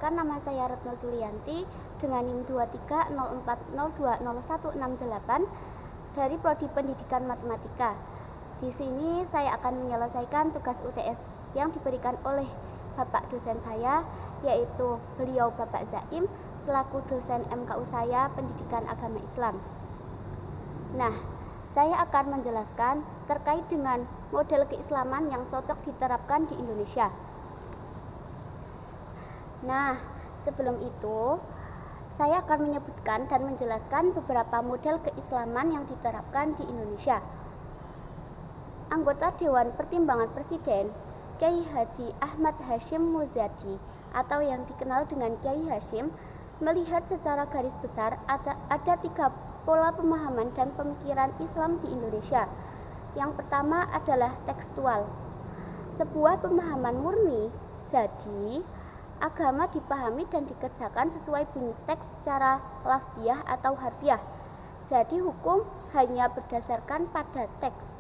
Perkenalkan, nama saya Retno Zulianti dengan NIM 2304020168 dari Prodi Pendidikan Matematika. Di sini saya akan menyelesaikan tugas UTS yang diberikan oleh Bapak dosen saya, yaitu beliau Bapak Zaim selaku dosen MKU saya Pendidikan Agama Islam. Nah, saya akan menjelaskan terkait dengan model keislaman yang cocok diterapkan di Indonesia. Nah, sebelum itu, saya akan menyebutkan dan menjelaskan beberapa model keislaman yang diterapkan di Indonesia. Anggota Dewan Pertimbangan Presiden, Kiai Haji Ahmad Hasyim Muzadi atau yang dikenal dengan Kiai Hasyim, melihat secara garis besar ada tiga pola pemahaman dan pemikiran Islam di Indonesia. Yang pertama adalah tekstual, sebuah pemahaman murni, jadi agama dipahami dan dikerjakan sesuai bunyi teks secara lafziah atau harfiah. Jadi hukum hanya berdasarkan pada teks.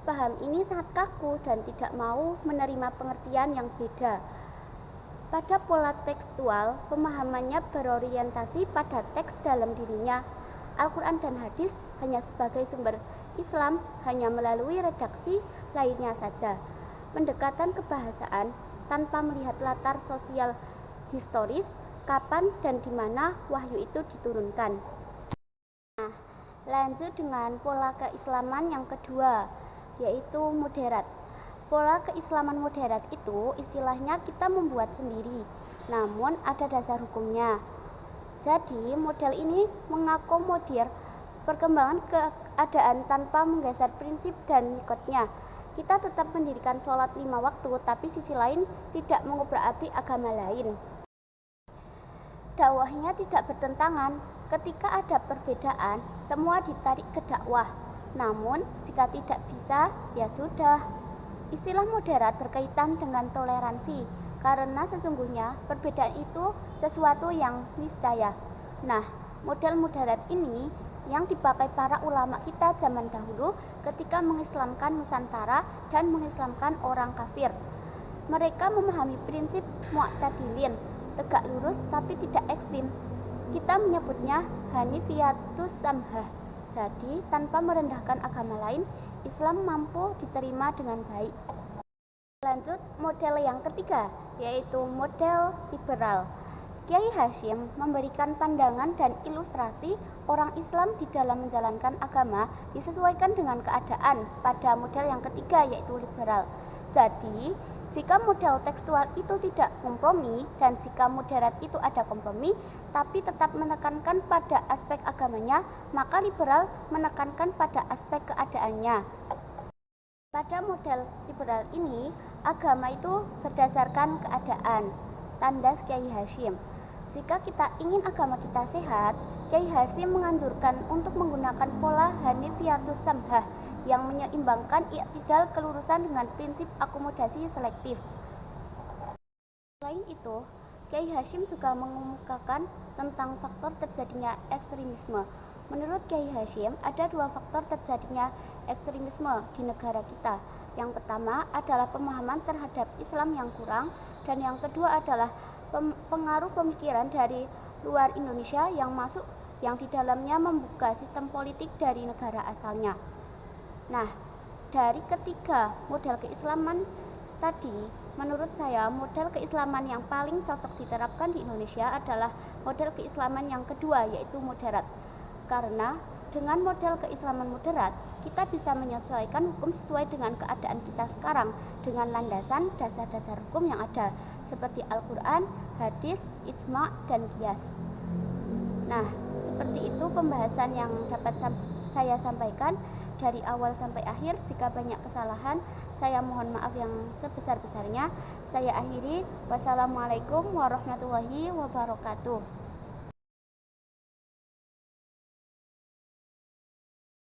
Paham ini sangat kaku dan tidak mau menerima pengertian yang beda. Pada pola tekstual, pemahamannya berorientasi pada teks dalam dirinya. Al-Quran dan hadis hanya sebagai sumber Islam, hanya melalui redaksi lainnya saja. Pendekatan kebahasaan tanpa melihat latar sosial historis, kapan dan di mana wahyu itu diturunkan. Nah, lanjut dengan pola keislaman yang kedua, yaitu moderat. Pola keislaman moderat itu istilahnya kita membuat sendiri, namun ada dasar hukumnya. Jadi model ini mengakomodir perkembangan keadaan tanpa menggeser prinsip dan mikotnya. Kita tetap mendirikan sholat 5 waktu, tapi sisi lain tidak mengobrak-abrik agama lain. Dakwahnya tidak bertentangan. Ketika ada perbedaan, semua ditarik ke dakwah. Namun, jika tidak bisa, ya sudah. Istilah moderat berkaitan dengan toleransi, karena sesungguhnya perbedaan itu sesuatu yang niscaya. Nah, model moderat ini yang dipakai para ulama kita zaman dahulu ketika mengislamkan Nusantara dan mengislamkan orang kafir. Mereka memahami prinsip mu'tadilin, tegak lurus tapi tidak ekstrim. Kita menyebutnya hanifiyatus samhah. Jadi, tanpa merendahkan agama lain, Islam mampu diterima dengan baik. Lanjut model yang ketiga, yaitu model liberal. Kiai Hasyim memberikan pandangan dan ilustrasi orang Islam di dalam menjalankan agama disesuaikan dengan keadaan pada model yang ketiga, yaitu liberal. Jadi, jika model tekstual itu tidak kompromi dan jika moderat itu ada kompromi tapi tetap menekankan pada aspek agamanya, maka liberal menekankan pada aspek keadaannya. Pada model liberal ini, agama itu berdasarkan keadaan. Tandas Kiai Hasyim. Jika kita ingin agama kita sehat, Kiai Hasyim menganjurkan untuk menggunakan pola hanifiyatus samhah yang menyeimbangkan i'tidal kelurusan dengan prinsip akomodasi selektif. Selain itu, Kiai Hasyim juga mengemukakan tentang faktor terjadinya ekstremisme. Menurut Kiai Hasyim, ada dua faktor terjadinya ekstremisme di negara kita. Yang pertama adalah pemahaman terhadap Islam yang kurang, dan yang kedua adalah pengaruh pemikiran dari luar Indonesia yang masuk, yang di dalamnya membuka sistem politik dari negara asalnya. Nah, dari ketiga model keislaman tadi, menurut saya model keislaman yang paling cocok diterapkan di Indonesia adalah model keislaman yang kedua, yaitu moderat. Karena dengan model keislaman moderat, kita bisa menyesuaikan hukum sesuai dengan keadaan kita sekarang dengan landasan dasar-dasar hukum yang ada seperti Al-Quran, hadis, ijma, dan qiyas. Nah, seperti itu pembahasan yang dapat saya sampaikan dari awal sampai akhir. Jika banyak kesalahan, saya mohon maaf yang sebesar-besarnya. Saya akhiri. Wassalamualaikum warahmatullahi wabarakatuh.